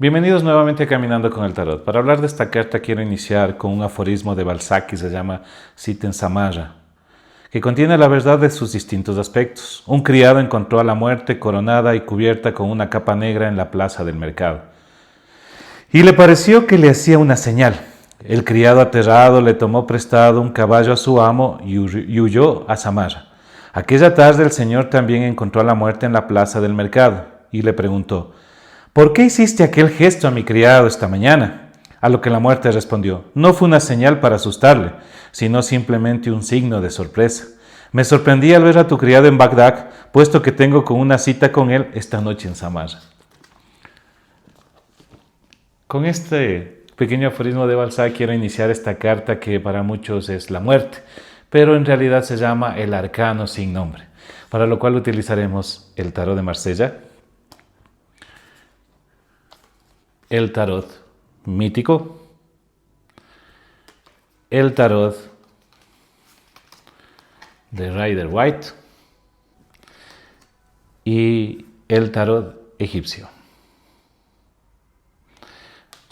Bienvenidos nuevamente a Caminando con el Tarot. Para hablar de esta carta quiero iniciar con un aforismo de Balzac que se llama Sitem Samarra, que contiene la verdad de sus distintos aspectos. Un criado encontró a la muerte coronada y cubierta con una capa negra en la plaza del mercado. Y le pareció que le hacía una señal. El criado aterrado le tomó prestado un caballo a su amo y huyó a Samarra. Aquella tarde el señor también encontró a la muerte en la plaza del mercado y le preguntó: ¿por qué hiciste aquel gesto a mi criado esta mañana? A lo que la muerte respondió: no fue una señal para asustarle, sino simplemente un signo de sorpresa. Me sorprendí al ver a tu criado en Bagdad, puesto que tengo una cita con él esta noche en Samarra. Con este pequeño aforismo de Balzac quiero iniciar esta carta que para muchos es la muerte, pero en realidad se llama el arcano sin nombre, para lo cual utilizaremos el tarot de Marsella, el tarot mítico, el tarot de Rider-Waite y el tarot egipcio.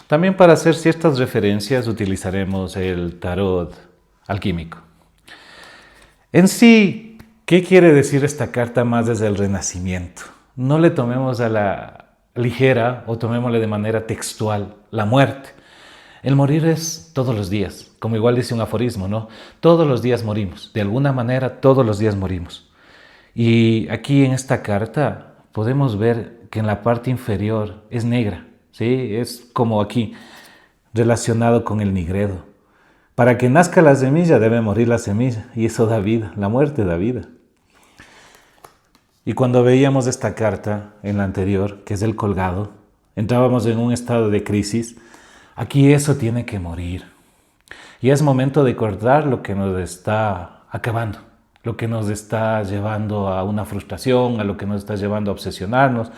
También para hacer ciertas referencias utilizaremos el tarot alquímico. En sí, ¿qué quiere decir esta carta más desde el Renacimiento? No le tomemos a la ligera o tomémosle de manera textual la muerte. El morir es todos los días, como igual dice un aforismo, ¿no? Todos los días morimos, de alguna manera todos los días morimos. Y aquí en esta carta podemos ver que en la parte inferior es negra, ¿sí? Es como aquí, relacionado con el nigredo. Para que nazca la semilla debe morir la semilla y eso da vida, la muerte da vida. Y cuando veíamos esta carta en la anterior, que es el colgado, entrábamos en un estado de crisis. Aquí eso tiene que morir. Y es momento de cortar lo que nos está acabando, lo que nos está llevando a una frustración, a lo que nos está llevando a obsesionarnos,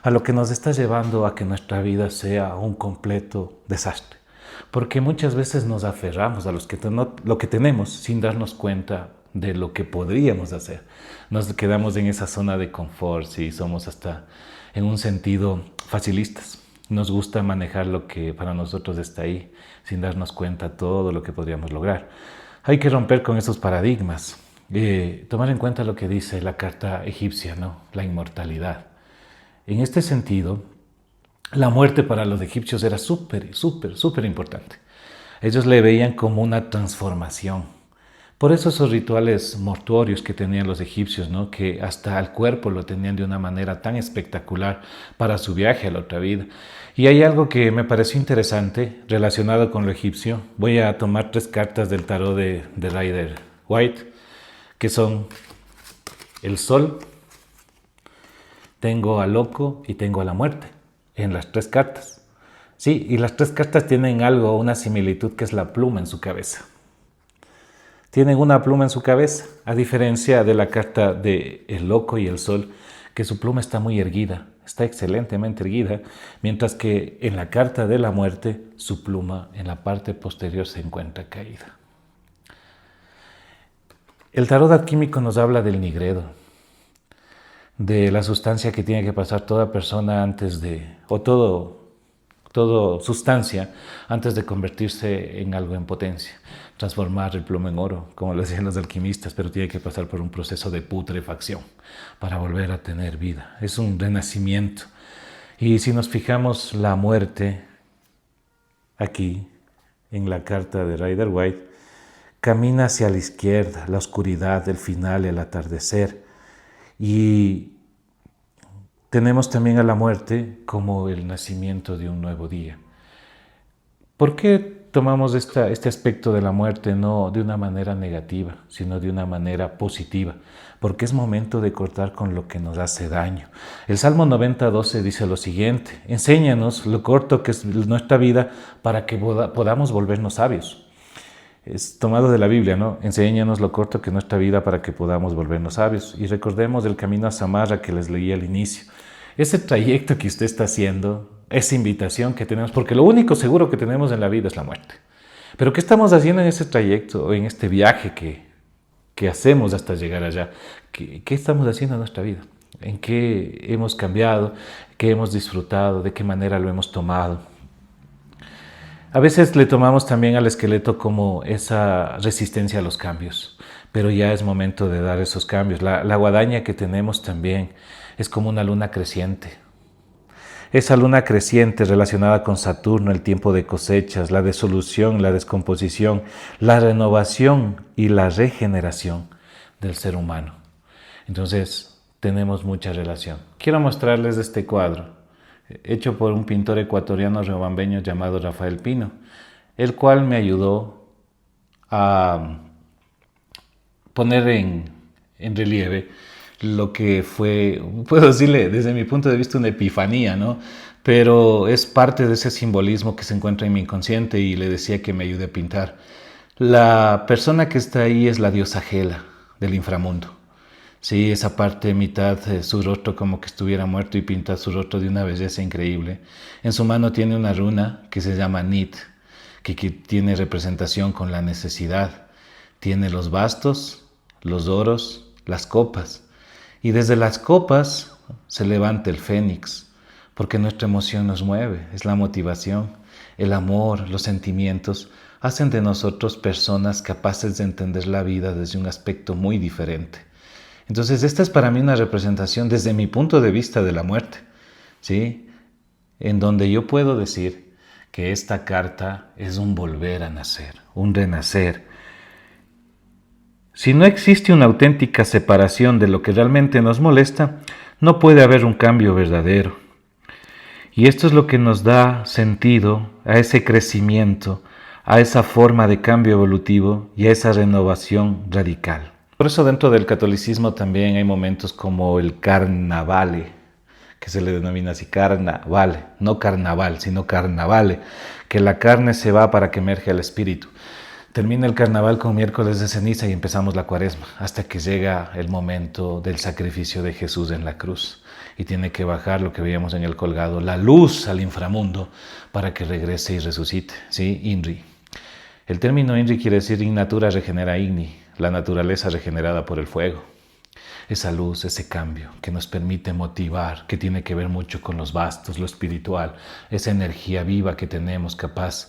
a lo que nos está llevando a que nuestra vida sea un completo desastre. Porque muchas veces nos aferramos a lo que tenemos sin darnos cuenta de lo que podríamos hacer. Nos quedamos en esa zona de confort, si somos hasta en un sentido facilistas. Nos gusta manejar lo que para nosotros está ahí, sin darnos cuenta todo lo que podríamos lograr. Hay que romper con esos paradigmas, tomar en cuenta lo que dice la carta egipcia, ¿no? La inmortalidad. En este sentido, la muerte para los egipcios era súper importante. Ellos le veían como una transformación. Por eso esos rituales mortuorios que tenían los egipcios, ¿no? Que hasta el cuerpo lo tenían de una manera tan espectacular para su viaje a la otra vida. Y hay algo que me pareció interesante relacionado con lo egipcio. Voy a tomar 3 cartas del tarot de Rider-Waite, que son el sol, tengo al loco y tengo a la muerte en las 3 cartas. Sí, y las 3 cartas tienen algo, una similitud, que es la pluma en su cabeza. Tienen una pluma en su cabeza, a diferencia de la carta de el loco y el sol, que su pluma está muy erguida, está excelentemente erguida, mientras que en la carta de la muerte, su pluma en la parte posterior se encuentra caída. El tarot alquímico nos habla del nigredo, de la sustancia que tiene que pasar toda persona antes de, o toda sustancia antes de convertirse en algo en potencia. Transformar el plomo en oro, como lo decían los alquimistas, pero tiene que pasar por un proceso de putrefacción para volver a tener vida. Es un renacimiento. Y si nos fijamos, la muerte, aquí, en la carta de Rider-Waite, camina hacia la izquierda, la oscuridad, el final, el atardecer. Y tenemos también a la muerte como el nacimiento de un nuevo día. ¿Por qué tomamos este aspecto de la muerte no de una manera negativa, sino de una manera positiva? Porque es momento de cortar con lo que nos hace daño. El Salmo 90:12 dice lo siguiente: enséñanos lo corto que es nuestra vida para que podamos volvernos sabios. Es tomado de la Biblia, ¿no? Enséñanos lo corto que es nuestra vida para que podamos volvernos sabios. Y recordemos el camino a Samarra que les leí al inicio. Ese trayecto que usted está haciendo, esa invitación que tenemos, porque lo único seguro que tenemos en la vida es la muerte. Pero ¿qué estamos haciendo en ese trayecto o en este viaje que hacemos hasta llegar allá? ¿Qué estamos haciendo en nuestra vida? en qué hemos cambiado, qué hemos disfrutado, de qué manera lo hemos tomado. A veces le tomamos también al esqueleto como esa resistencia a los cambios, pero ya es momento de dar esos cambios. La guadaña que tenemos también es como una luna creciente. Esa luna creciente relacionada con Saturno, el tiempo de cosechas, la disolución, la descomposición, la renovación y la regeneración del ser humano. Entonces, tenemos mucha relación. Quiero mostrarles este cuadro, hecho por un pintor ecuatoriano riobambeño llamado Rafael Pino, el cual me ayudó a poner en relieve lo que fue, puedo decirle desde mi punto de vista, una epifanía, ¿no? Pero es parte de ese simbolismo que se encuentra en mi inconsciente y le decía que me ayude a pintar. La persona que está ahí es la diosa Hela del inframundo. Sí, esa parte, mitad su rostro como que estuviera muerto y pinta su rostro de una belleza increíble. En su mano tiene una runa que se llama Nit, que tiene representación con la necesidad. Tiene los bastos, los oros, las copas. Y desde las copas se levanta el fénix, porque nuestra emoción nos mueve, es la motivación, el amor, los sentimientos, hacen de nosotros personas capaces de entender la vida desde un aspecto muy diferente. Entonces, esta es para mí una representación desde mi punto de vista de la muerte, ¿sí? En donde yo puedo decir que esta carta es un volver a nacer, un renacer. Si no existe una auténtica separación de lo que realmente nos molesta, no puede haber un cambio verdadero. Y esto es lo que nos da sentido a ese crecimiento, a esa forma de cambio evolutivo y a esa renovación radical. Por eso dentro del catolicismo también hay momentos como el carnavale, que se le denomina así, carnavale, no carnaval, sino carnavale, que la carne se va para que emerge el espíritu. Termina el carnaval con miércoles de ceniza y empezamos la cuaresma, hasta que llega el momento del sacrificio de Jesús en la cruz. Y tiene que bajar lo que veíamos en el colgado, la luz al inframundo, para que regrese y resucite, ¿sí? INRI. El término INRI quiere decir in natura regenera igni, la naturaleza regenerada por el fuego. Esa luz, ese cambio que nos permite motivar, que tiene que ver mucho con los bastos, lo espiritual, esa energía viva que tenemos capaz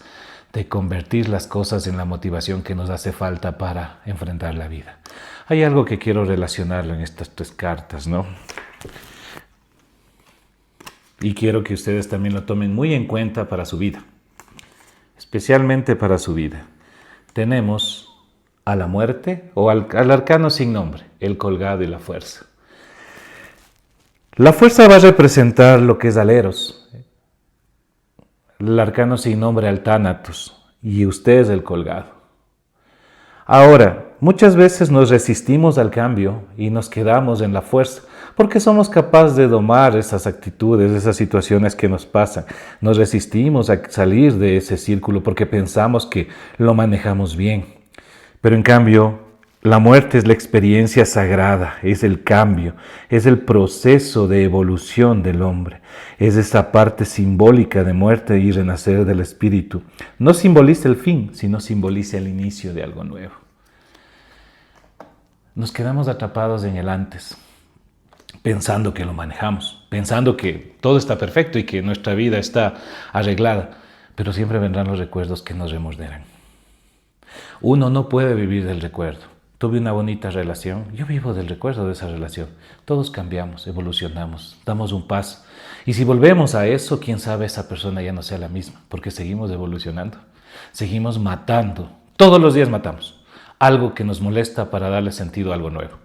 de convertir las cosas en la motivación que nos hace falta para enfrentar la vida. Hay algo que quiero relacionarlo en estas tres cartas, ¿no? Y quiero que ustedes también lo tomen muy en cuenta para su vida, especialmente para su vida. Tenemos a la muerte o al arcano sin nombre, el colgado y la fuerza. La fuerza va a representar lo que es Aleros, el arcano sin nombre al Thanatos, y usted es el colgado. Ahora, muchas veces nos resistimos al cambio y nos quedamos en la fuerza, porque somos capaces de domar esas actitudes, esas situaciones que nos pasan. Nos resistimos a salir de ese círculo porque pensamos que lo manejamos bien. Pero en cambio, la muerte es la experiencia sagrada, es el cambio, es el proceso de evolución del hombre, es esa parte simbólica de muerte y renacer del espíritu. No simboliza el fin, sino simboliza el inicio de algo nuevo. Nos quedamos atrapados en el antes, pensando que lo manejamos, pensando que todo está perfecto y que nuestra vida está arreglada, pero siempre vendrán los recuerdos que nos remorderán. Uno no puede vivir del recuerdo. Tuve una bonita relación, yo vivo del recuerdo de esa relación. Todos cambiamos, evolucionamos, damos un paso. Y si volvemos a eso, quién sabe esa persona ya no sea la misma, porque seguimos evolucionando, seguimos matando. Todos los días matamos algo que nos molesta para darle sentido a algo nuevo.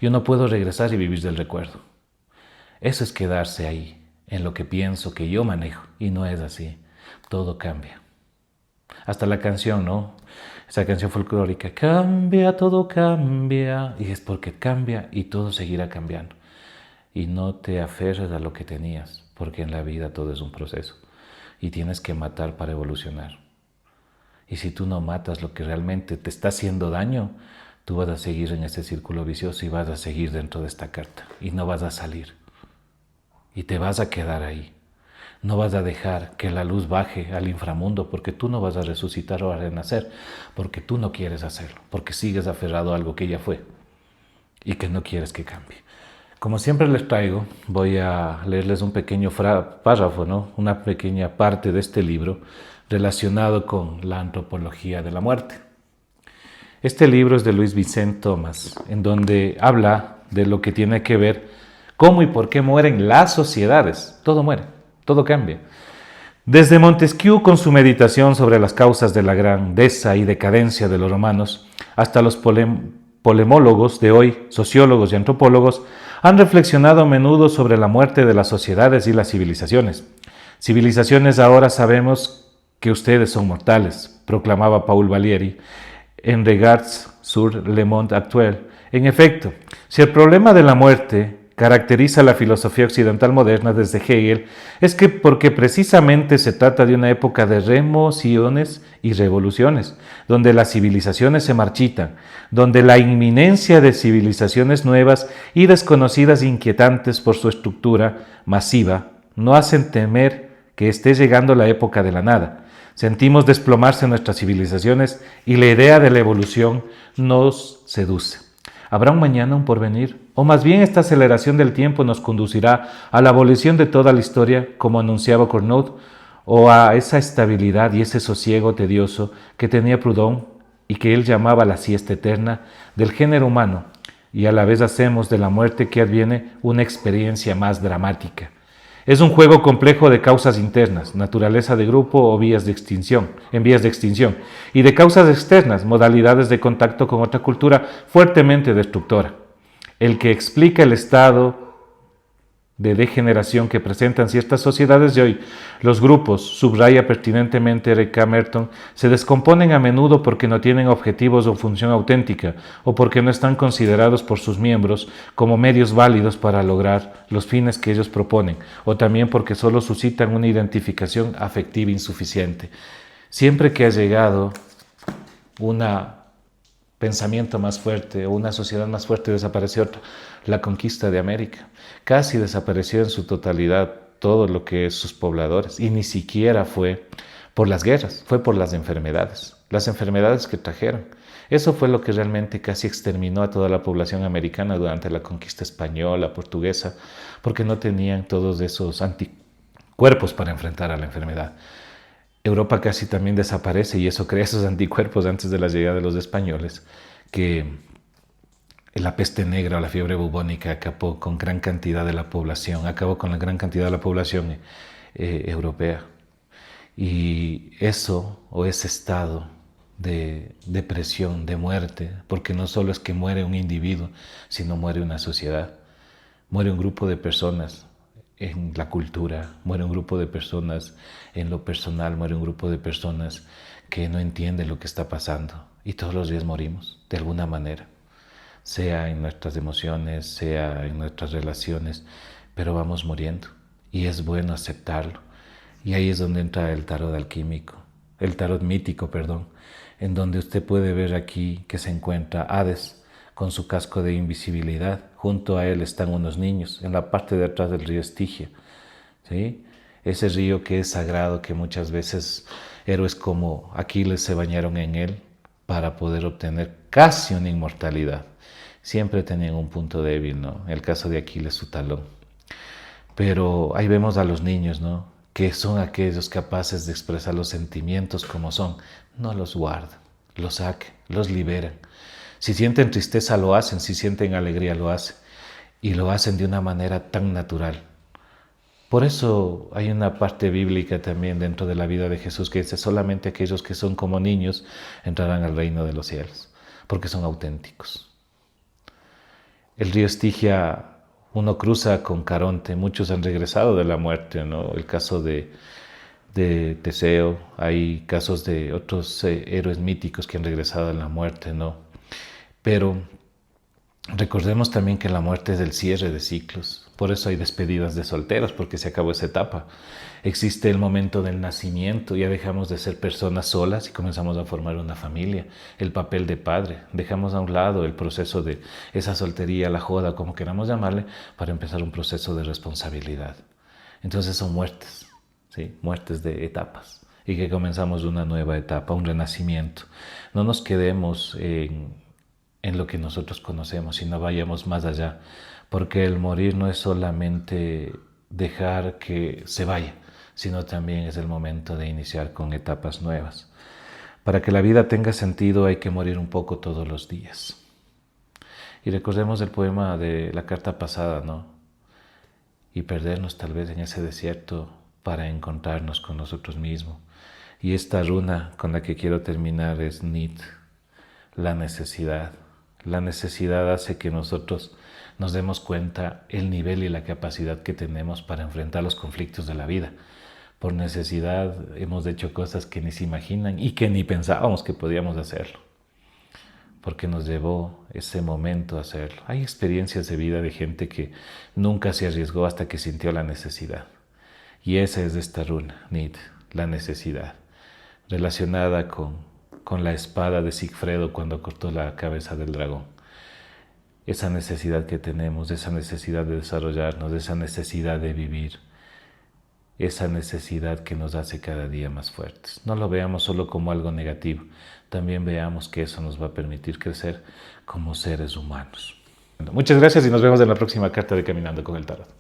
Yo no puedo regresar y vivir del recuerdo. Eso es quedarse ahí, en lo que pienso que yo manejo, y no es así. Todo cambia. Hasta la canción, ¿no? Esa canción folclórica, cambia, todo cambia, y es porque cambia y todo seguirá cambiando. Y no te aferres a lo que tenías, porque en la vida todo es un proceso y tienes que matar para evolucionar. Y si tú no matas lo que realmente te está haciendo daño, tú vas a seguir en ese círculo vicioso y vas a seguir dentro de esta carta y no vas a salir y te vas a quedar ahí. No vas a dejar que la luz baje al inframundo porque tú no vas a resucitar o a renacer, porque tú no quieres hacerlo, porque sigues aferrado a algo que ya fue y que no quieres que cambie. Como siempre les traigo, voy a leerles un pequeño párrafo, ¿no? Una pequeña parte de este libro relacionado con la antropología de la muerte. Este libro es de Louis Vincent Thomas, en donde habla de lo que tiene que ver cómo y por qué mueren las sociedades. Todo muere, todo cambia. Desde Montesquieu con su meditación sobre las causas de la grandeza y decadencia de los romanos, hasta los polemólogos de hoy, sociólogos y antropólogos, han reflexionado a menudo sobre la muerte de las sociedades y las civilizaciones. Civilizaciones, ahora sabemos que ustedes son mortales, proclamaba Paul Valéry en Regards sur le monde actuel. En efecto, si el problema de la muerte caracteriza la filosofía occidental moderna desde Hegel, es que porque precisamente se trata de una época de remociones y revoluciones, donde las civilizaciones se marchitan, donde la inminencia de civilizaciones nuevas y desconocidas e inquietantes por su estructura masiva no hacen temer que esté llegando la época de la nada. Sentimos desplomarse nuestras civilizaciones y la idea de la evolución nos seduce. ¿Habrá un mañana, un porvenir? O más bien esta aceleración del tiempo nos conducirá a la abolición de toda la historia, como anunciaba Cournot, o a esa estabilidad y ese sosiego tedioso que tenía Proudhon y que él llamaba la siesta eterna del género humano, y a la vez hacemos de la muerte que adviene una experiencia más dramática. Es un juego complejo de causas internas, naturaleza de grupo o vías de extinción, y de causas externas, modalidades de contacto con otra cultura fuertemente destructora. El que explica el estado de degeneración que presentan ciertas sociedades de hoy, los grupos, subraya pertinentemente Eric Camerton, se descomponen a menudo porque no tienen objetivos o función auténtica, o porque no están considerados por sus miembros como medios válidos para lograr los fines que ellos proponen, o también porque solo suscitan una identificación afectiva insuficiente. Siempre que ha llegado una pensamiento más fuerte o una sociedad más fuerte, desapareció otra. La conquista de América. Casi desapareció en su totalidad todo lo que es sus pobladores, y ni siquiera fue por las guerras, fue por las enfermedades que trajeron. Eso fue lo que realmente casi exterminó a toda la población americana durante la conquista española, portuguesa, porque no tenían todos esos anticuerpos para enfrentar a la enfermedad. Europa casi también desaparece, y eso crea esos anticuerpos antes de la llegada de los españoles, que la peste negra o la fiebre bubónica acabó con gran cantidad de la población, europea. Y eso, o ese estado de depresión, de muerte, porque no solo es que muere un individuo, sino muere una sociedad, muere un grupo de personas en la cultura, muere un grupo de personas en lo personal, muere un grupo de personas que no entienden lo que está pasando, y todos los días morimos, de alguna manera, sea en nuestras emociones, sea en nuestras relaciones, pero vamos muriendo, y es bueno aceptarlo. Y ahí es donde entra el tarot mítico, en donde usted puede ver aquí que se encuentra Hades con su casco de invisibilidad. Junto a él están unos niños en la parte de atrás del río Estigia, ¿sí? Ese río que es sagrado, que muchas veces héroes como Aquiles se bañaron en él para poder obtener casi una inmortalidad. Siempre tenían un punto débil, ¿no? En el caso de Aquiles, su talón. Pero ahí vemos a los niños, ¿no? Que son aquellos capaces de expresar los sentimientos como son. No los guardan, los sacan, los liberan. Si sienten tristeza lo hacen, si sienten alegría lo hacen. Y lo hacen de una manera tan natural. Por eso hay una parte bíblica también dentro de la vida de Jesús que dice: solamente aquellos que son como niños entrarán al reino de los cielos, porque son auténticos. El río Estigia, uno cruza con Caronte, muchos han regresado de la muerte, ¿no? El caso de Teseo, hay casos de otros héroes míticos que han regresado de la muerte, ¿no? Pero recordemos también que la muerte es el cierre de ciclos. Por eso hay despedidas de solteros, porque se acabó esa etapa. Existe el momento del nacimiento, ya dejamos de ser personas solas y comenzamos a formar una familia. El papel de padre, dejamos a un lado el proceso de esa soltería, la joda, como queramos llamarle, para empezar un proceso de responsabilidad. Entonces son muertes, ¿sí? Muertes de etapas, y que comenzamos una nueva etapa, un renacimiento. No nos quedemos en lo que nosotros conocemos, sino vayamos más allá, porque el morir no es solamente dejar que se vaya, sino también es el momento de iniciar con etapas nuevas. Para que la vida tenga sentido hay que morir un poco todos los días. Y recordemos el poema de la carta pasada, ¿no? Y perdernos tal vez en ese desierto para encontrarnos con nosotros mismos. Y esta runa con la que quiero terminar es Nit, la necesidad. La necesidad hace que nosotros nos demos cuenta el nivel y la capacidad que tenemos para enfrentar los conflictos de la vida. Por necesidad hemos hecho cosas que ni se imaginan y que ni pensábamos que podíamos hacerlo, porque nos llevó ese momento a hacerlo. Hay experiencias de vida de gente que nunca se arriesgó hasta que sintió la necesidad. Y esa es esta runa, Nid, la necesidad, relacionada con la espada de Sigfredo cuando cortó la cabeza del dragón. Esa necesidad que tenemos, esa necesidad de desarrollarnos, esa necesidad de vivir, esa necesidad que nos hace cada día más fuertes. No lo veamos solo como algo negativo, también veamos que eso nos va a permitir crecer como seres humanos. Bueno, muchas gracias y nos vemos en la próxima carta de Caminando con el Tarot.